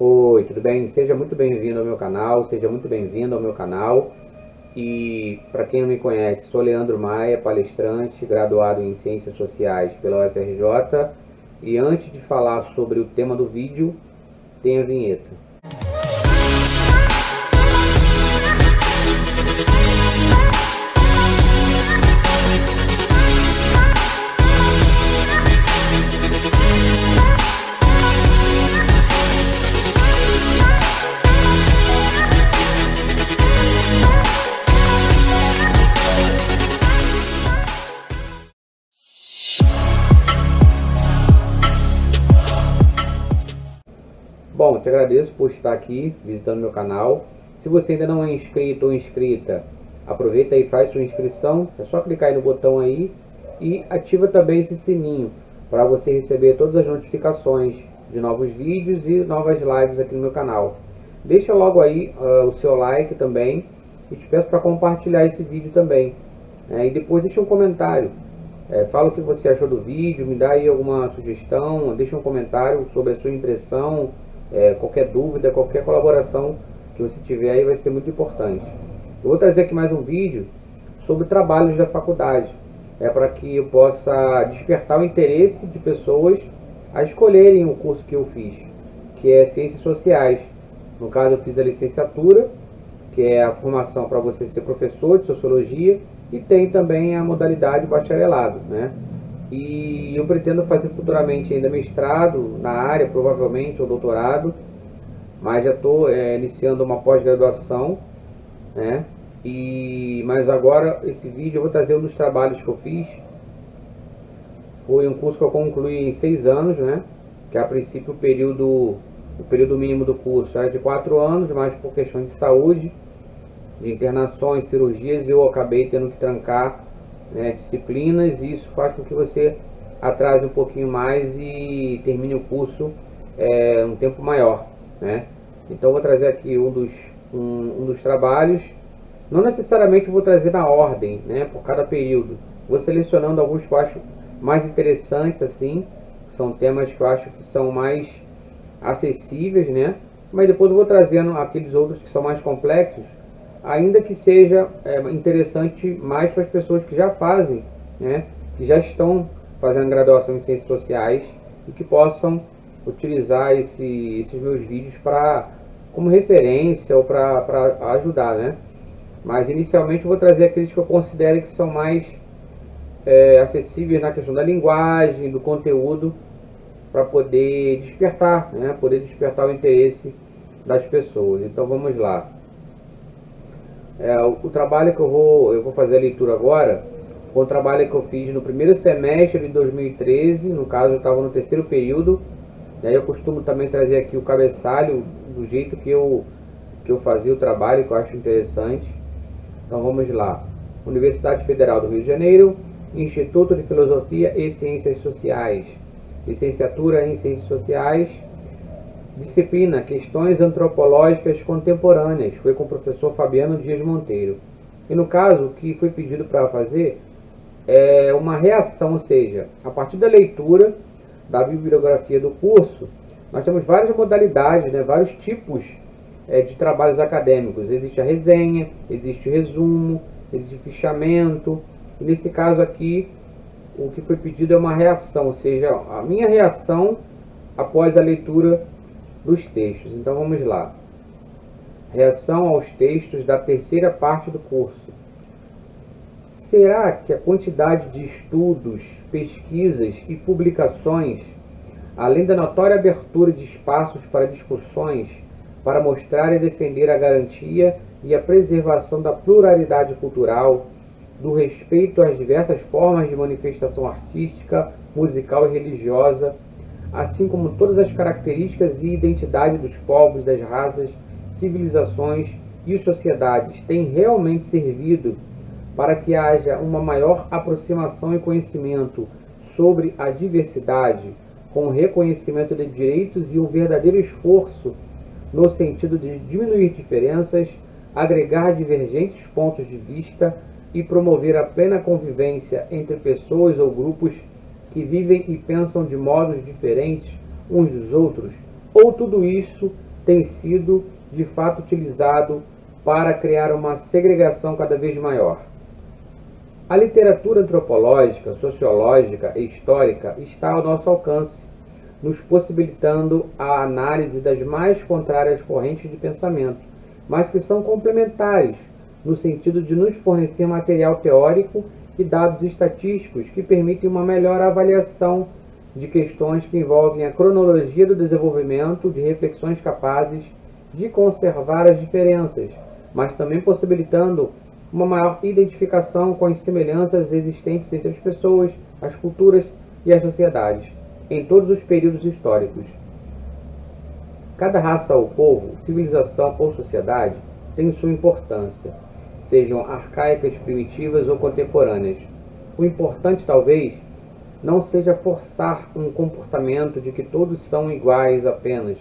Oi, tudo bem? Seja muito bem-vindo ao meu canal, seja muito bem-vindo ao meu canal. E para quem não me conhece, sou Leandro Maia, palestrante, graduado em Ciências Sociais pela UFRJ. E antes de falar sobre o tema do vídeo, tem a vinheta. Bom, te agradeço por estar aqui visitando meu canal. Se você ainda não é inscrito ou inscrita, aproveita e faz sua inscrição. É só clicar aí no botão aí e ativa também esse sininho para você receber todas as notificações de novos vídeos e novas lives aqui no meu canal. Deixa logo aí o seu like também e te peço para compartilhar esse vídeo também. E depois deixa um comentário. Fala o que você achou do vídeo, me dá aí alguma sugestão, deixa um comentário sobre a sua impressão. Qualquer dúvida, qualquer colaboração que você tiver aí vai ser muito importante. Eu vou trazer aqui mais um vídeo sobre trabalhos da faculdade, para que eu possa despertar o interesse de pessoas a escolherem o curso que eu fiz, que é Ciências Sociais. No caso, eu fiz a licenciatura, que é a formação para você ser professor de Sociologia, e tem também a modalidade bacharelado, né? E eu pretendo fazer futuramente ainda mestrado na área, provavelmente, ou doutorado, mas já estou iniciando uma pós-graduação, né? Mas agora, esse vídeo, eu vou trazer um dos trabalhos que eu fiz. Foi um curso que eu concluí em 6 anos, né? Que a princípio o período mínimo do curso era de 4 anos, mas por questão de saúde, de internações, cirurgias, eu acabei tendo que trancar disciplinas, e isso faz com que você atrase um pouquinho mais e termine o curso um tempo maior, né? Então eu vou trazer aqui um dos trabalhos. Não necessariamente vou trazer na ordem, né, por cada período. Vou selecionando alguns que eu acho mais interessantes, assim, são temas que eu acho que são mais acessíveis, né? Mas depois eu vou trazendo aqueles outros que são mais complexos, ainda que seja interessante mais para as pessoas que já fazem, né, que já estão fazendo graduação em Ciências Sociais e que possam utilizar esses meus vídeos como referência ou para ajudar, né? Mas inicialmente eu vou trazer aqueles que eu considero que são mais acessíveis na questão da linguagem, do conteúdo, para poder despertar, né, o interesse das pessoas. Então vamos lá. O trabalho que eu vou fazer a leitura agora foi um trabalho que eu fiz no primeiro semestre de 2013, no caso eu estava no terceiro período. Eu costumo também trazer aqui o cabeçalho do jeito que eu fazia o trabalho, que eu acho interessante. Então vamos lá. Universidade Federal do Rio de Janeiro, Instituto de Filosofia e Ciências Sociais, licenciatura em Ciências Sociais, disciplina Questões Antropológicas Contemporâneas, foi com o professor Fabiano Dias Monteiro. E no caso, o que foi pedido para fazer é uma reação, ou seja, a partir da leitura da bibliografia do curso, nós temos várias modalidades, né, vários tipos de trabalhos acadêmicos. Existe a resenha, existe o resumo, existe o fichamento. E nesse caso aqui, o que foi pedido é uma reação, ou seja, a minha reação após a leitura dos textos. Então vamos lá. Reação aos textos da terceira parte do curso. Será que a quantidade de estudos, pesquisas e publicações, além da notória abertura de espaços para discussões, para mostrar e defender a garantia e a preservação da pluralidade cultural, do respeito às diversas formas de manifestação artística, musical e religiosa, assim como todas as características e identidade dos povos, das raças, civilizações e sociedades, tem realmente servido para que haja uma maior aproximação e conhecimento sobre a diversidade, com o reconhecimento de direitos e um verdadeiro esforço no sentido de diminuir diferenças, agregar divergentes pontos de vista e promover a plena convivência entre pessoas ou grupos que vivem e pensam de modos diferentes uns dos outros, ou tudo isso tem sido de fato utilizado para criar uma segregação cada vez maior. A literatura antropológica, sociológica e histórica está ao nosso alcance, nos possibilitando a análise das mais contrárias correntes de pensamento, mas que são complementares, no sentido de nos fornecer material teórico e dados estatísticos que permitem uma melhor avaliação de questões que envolvem a cronologia do desenvolvimento de reflexões capazes de conservar as diferenças, mas também possibilitando uma maior identificação com as semelhanças existentes entre as pessoas, as culturas e as sociedades, em todos os períodos históricos. Cada raça ou povo, civilização ou sociedade tem sua importância, sejam arcaicas, primitivas ou contemporâneas. O importante, talvez, não seja forçar um comportamento de que todos são iguais apenas,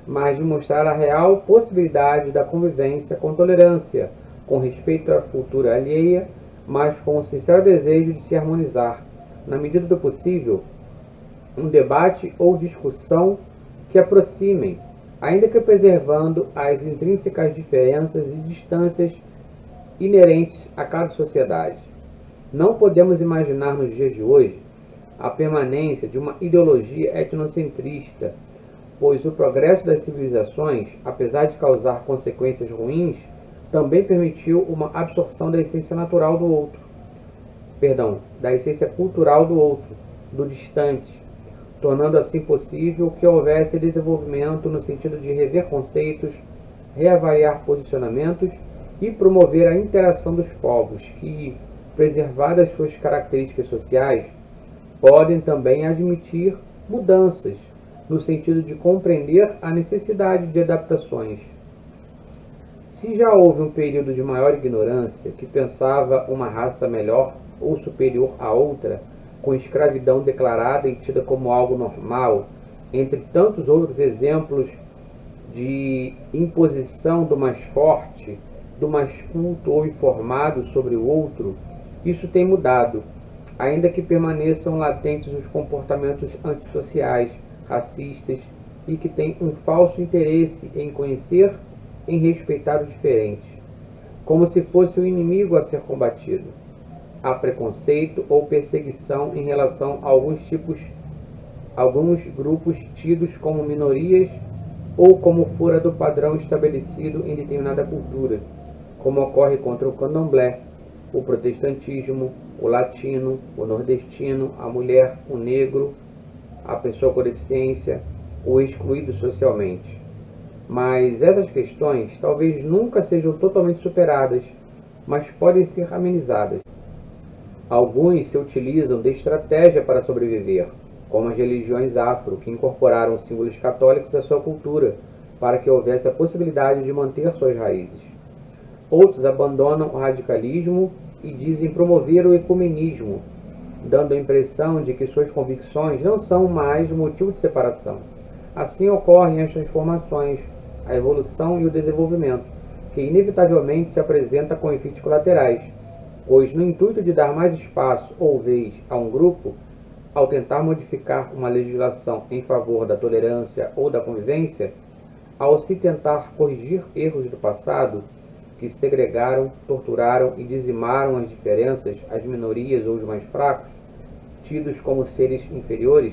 mas de mostrar a real possibilidade da convivência com tolerância, com respeito à cultura alheia, mas com o sincero desejo de se harmonizar, na medida do possível, um debate ou discussão que aproximem, ainda que preservando as intrínsecas diferenças e distâncias inerentes a cada sociedade. Não podemos imaginar nos dias de hoje a permanência de uma ideologia etnocentrista, pois o progresso das civilizações, apesar de causar consequências ruins, também permitiu uma absorção da essência natural do outro, da essência cultural do outro, do distante, tornando assim possível que houvesse desenvolvimento no sentido de rever conceitos, reavaliar posicionamentos e promover a interação dos povos, que, preservadas suas características sociais, podem também admitir mudanças, no sentido de compreender a necessidade de adaptações. Se já houve um período de maior ignorância, que pensava uma raça melhor ou superior à outra, com escravidão declarada e tida como algo normal, entre tantos outros exemplos de imposição do mais forte, do mais culto ou informado sobre o outro, isso tem mudado, ainda que permaneçam latentes os comportamentos antissociais, racistas e que têm um falso interesse em conhecer, em respeitar o diferente, como se fosse o inimigo a ser combatido. Há preconceito ou perseguição em relação a alguns grupos tidos como minorias ou como fora do padrão estabelecido em determinada cultura, como ocorre contra o candomblé, o protestantismo, o latino, o nordestino, a mulher, o negro, a pessoa com deficiência, o excluído socialmente. Mas essas questões talvez nunca sejam totalmente superadas, mas podem ser amenizadas. Alguns se utilizam de estratégia para sobreviver, como as religiões afro, que incorporaram símbolos católicos à sua cultura, para que houvesse a possibilidade de manter suas raízes. Outros abandonam o radicalismo e dizem promover o ecumenismo, dando a impressão de que suas convicções não são mais motivo de separação. Assim ocorrem as transformações, a evolução e o desenvolvimento, que inevitavelmente se apresenta com efeitos colaterais, pois no intuito de dar mais espaço ou vez a um grupo, ao tentar modificar uma legislação em favor da tolerância ou da convivência, ao se tentar corrigir erros do passado, que segregaram, torturaram e dizimaram as diferenças, as minorias ou os mais fracos, tidos como seres inferiores,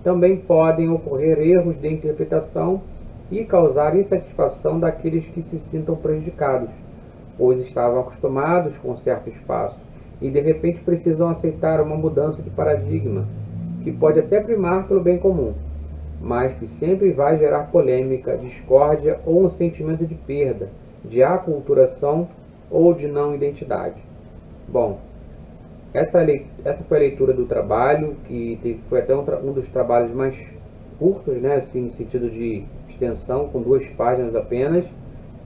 também podem ocorrer erros de interpretação e causar insatisfação daqueles que se sintam prejudicados, pois estavam acostumados com certo espaço e de repente precisam aceitar uma mudança de paradigma, que pode até primar pelo bem comum, mas que sempre vai gerar polêmica, discórdia ou um sentimento de perda, de aculturação ou de não identidade. Bom, essa foi a leitura do trabalho, que foi até um dos trabalhos mais curtos, né, assim, no sentido de extensão, com 2 páginas apenas.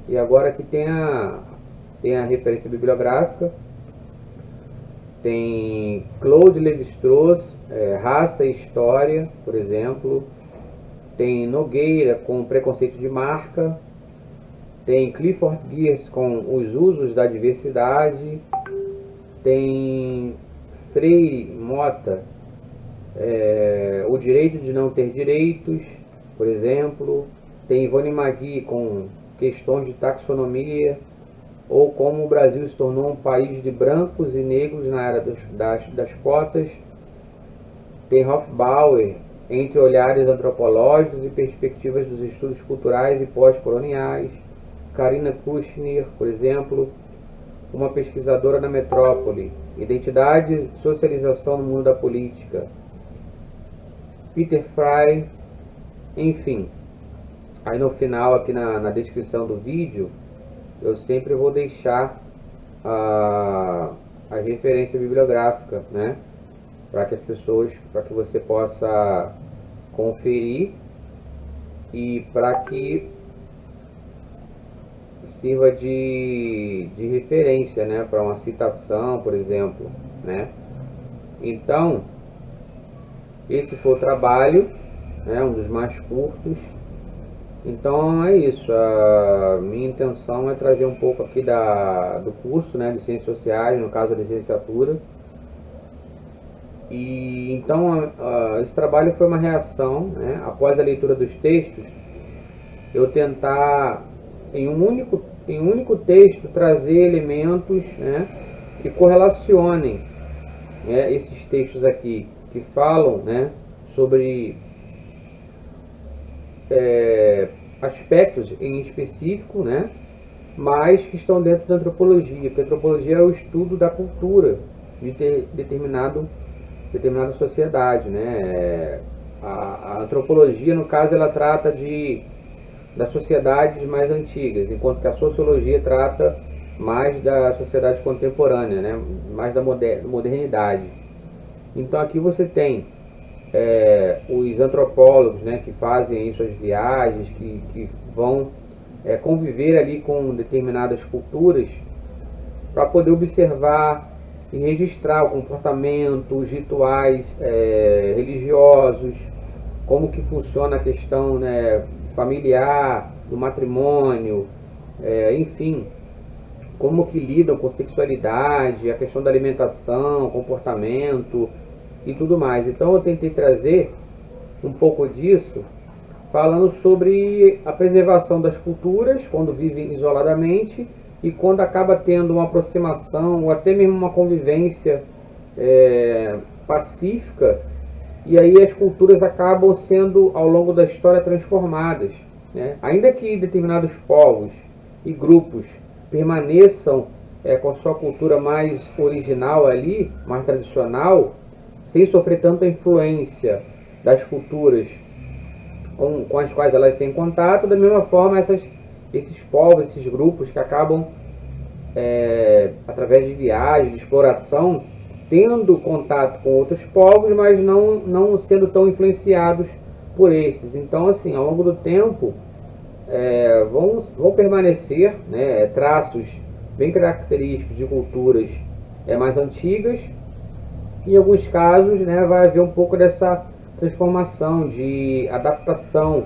E agora aqui tem a referência bibliográfica, tem Claude Lévi-Strauss, Raça e História, por exemplo, tem Nogueira com Preconceito de Marca, tem Clifford Geertz com Os Usos da Diversidade, tem Freire Mota, O Direito de Não Ter Direitos, por exemplo, Tem Ivone Magui com questões de taxonomia, ou como o Brasil se tornou um país de brancos e negros na era das cotas. Tem Hofbauer, entre olhares antropológicos e perspectivas dos estudos culturais e pós-coloniais. Karina Kushner, por exemplo, uma pesquisadora na metrópole, identidade e socialização no mundo da política. Peter Fry, enfim. Aí no final, aqui na descrição do vídeo, eu sempre vou deixar a referência bibliográfica, né? Para que você possa conferir e para que sirva de referência, né? Para uma citação, por exemplo, né? Então, esse foi o trabalho, né? Um dos mais curtos. Então é isso, a minha intenção é trazer um pouco aqui do curso, né, de Ciências Sociais, no caso a licenciatura. E então esse trabalho foi uma reação, né, após a leitura dos textos, eu tentar em um único texto trazer elementos, né, que correlacionem, né, esses textos aqui, que falam, né, sobre aspectos em específico, né, mas que estão dentro da antropologia, porque a antropologia é o estudo da cultura de determinada sociedade, né. A antropologia, no caso, ela trata das sociedades mais antigas, enquanto que a sociologia trata mais da sociedade contemporânea, né, mais da modernidade. Então aqui você tem os antropólogos, né, que fazem aí suas viagens, que vão conviver ali com determinadas culturas para poder observar e registrar o comportamento, os rituais religiosos, como que funciona a questão, né, familiar, do matrimônio, enfim, como que lidam com sexualidade, a questão da alimentação, comportamento e tudo mais. Então eu tentei trazer um pouco disso, falando sobre a preservação das culturas quando vivem isoladamente e quando acaba tendo uma aproximação ou até mesmo uma convivência pacífica, e aí as culturas acabam sendo ao longo da história transformadas, né? Ainda que determinados povos e grupos permaneçam com a sua cultura mais original ali, mais tradicional, sem sofrer tanta influência das culturas com as quais elas têm contato, da mesma forma esses povos, esses grupos que acabam, através de viagens, de exploração, tendo contato com outros povos, mas não sendo tão influenciados por esses. Então, assim, ao longo do tempo, vão permanecer, né, traços bem característicos de culturas mais antigas. Em alguns casos, né, vai haver um pouco dessa transformação, de adaptação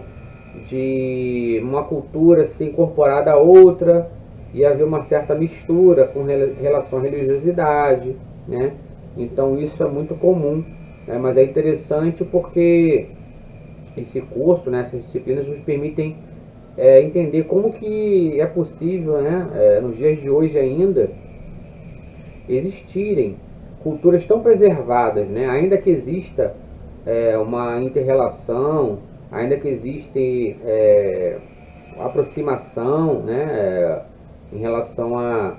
de uma cultura ser incorporada a outra e haver uma certa mistura com relação à religiosidade, né? Então isso é muito comum, né? Mas é interessante porque esse curso, né, essas disciplinas nos permitem entender como que é possível, né, nos dias de hoje ainda, existirem culturas tão preservadas, né? Ainda que exista uma inter-relação, ainda que existe aproximação, né, em relação a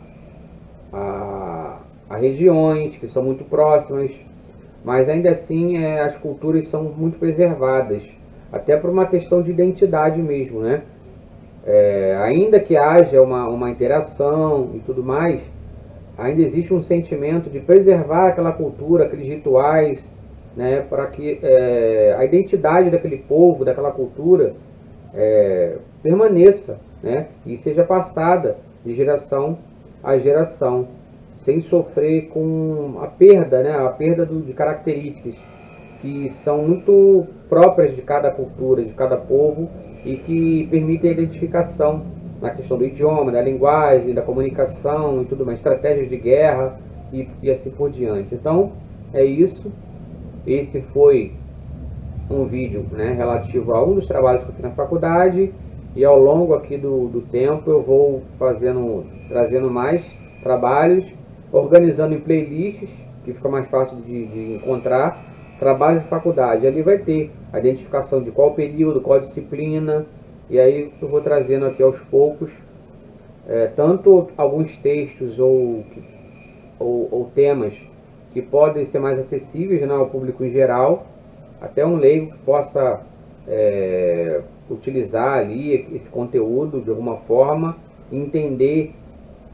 regiões que são muito próximas, mas ainda assim as culturas são muito preservadas, até por uma questão de identidade mesmo, né? Ainda que haja uma interação e tudo mais, ainda existe um sentimento de preservar aquela cultura, aqueles rituais, né, para que a identidade daquele povo, daquela cultura permaneça, né, e seja passada de geração a geração, sem sofrer com a perda, né, de características que são muito próprias de cada cultura, de cada povo, e que permitem a identificação na questão do idioma, da linguagem, da comunicação e tudo mais, estratégias de guerra e assim por diante. Então, é isso. Esse foi um vídeo, né, relativo a um dos trabalhos que eu fiz na faculdade, e ao longo aqui do tempo eu vou trazendo mais trabalhos, organizando em playlists, que fica mais fácil de encontrar, trabalhos de faculdade. Ali vai ter a identificação de qual período, qual disciplina, e aí eu vou trazendo aqui aos poucos, tanto alguns textos ou temas que podem ser mais acessíveis, né, ao público em geral, até um leigo que possa utilizar ali esse conteúdo de alguma forma, entender,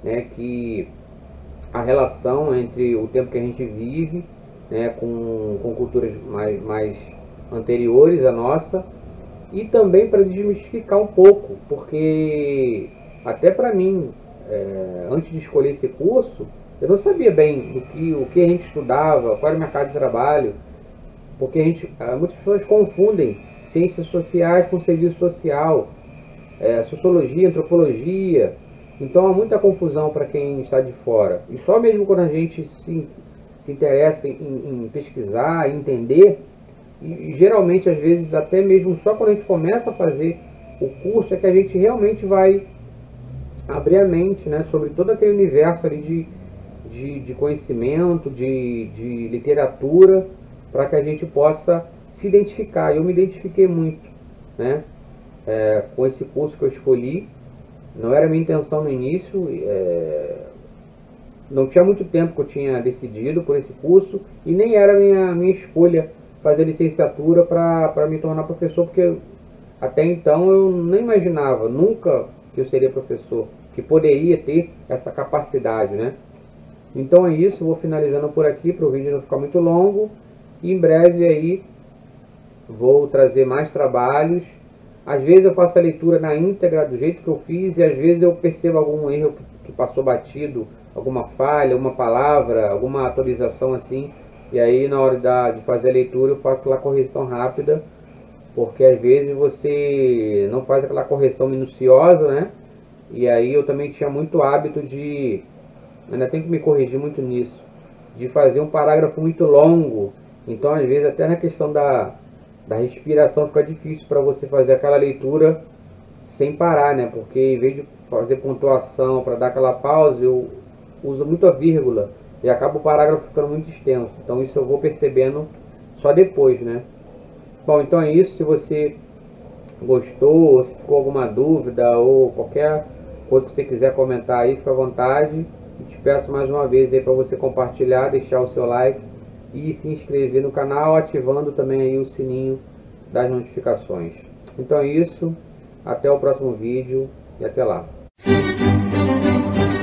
né, que a relação entre o tempo que a gente vive, né, com culturas mais anteriores à nossa, e também para desmistificar um pouco, porque até para mim, antes de escolher esse curso, eu não sabia bem o que a gente estudava, qual era o mercado de trabalho, porque muitas pessoas confundem ciências sociais com serviço social, sociologia, antropologia. Então há muita confusão para quem está de fora. E só mesmo quando a gente se interessa em pesquisar, em entender, e geralmente às vezes até mesmo só quando a gente começa a fazer o curso é que a gente realmente vai abrir a mente, né, sobre todo aquele universo ali de conhecimento, de literatura, para que a gente possa se identificar. Eu me identifiquei muito, né, com esse curso que eu escolhi. Não era minha intenção no início, não tinha muito tempo que eu tinha decidido por esse curso, e nem era minha escolha fazer licenciatura para me tornar professor, porque até então eu nem imaginava nunca que eu seria professor, que poderia ter essa capacidade, né? Então é isso, vou finalizando por aqui para o vídeo não ficar muito longo, e em breve aí vou trazer mais trabalhos. Às vezes eu faço a leitura na íntegra do jeito que eu fiz, e às vezes eu percebo algum erro que passou batido, alguma falha, uma palavra, alguma atualização assim, e aí na hora de fazer a leitura eu faço aquela correção rápida, porque às vezes você não faz aquela correção minuciosa, né? E aí eu também tinha muito hábito ainda tenho que me corrigir muito nisso, de fazer um parágrafo muito longo. Então às vezes até na questão da respiração fica difícil para você fazer aquela leitura sem parar, né? Porque em vez de fazer pontuação para dar aquela pausa, eu uso muito a vírgula e acaba o parágrafo ficando muito extenso. Então isso eu vou percebendo só depois, né? Bom, então é isso. Se você gostou, ou se ficou alguma dúvida ou qualquer coisa que você quiser comentar aí, fica à vontade. E te peço mais uma vez aí para você compartilhar, deixar o seu like e se inscrever no canal, ativando também aí o sininho das notificações. Então é isso, até o próximo vídeo e até lá.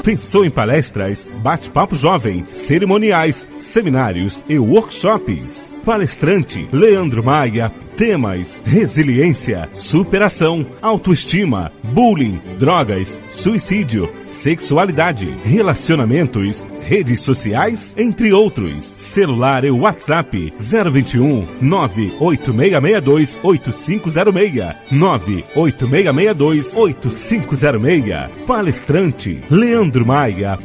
Pensou em palestras, bate-papo jovem, cerimoniais, seminários e workshops? Palestrante Leandro Maia. Temas: resiliência, superação, autoestima, bullying, drogas, suicídio, sexualidade, relacionamentos, redes sociais, entre outros. Celular e WhatsApp 021 98662 8506 98662 8506. Palestrante Leandro Maia.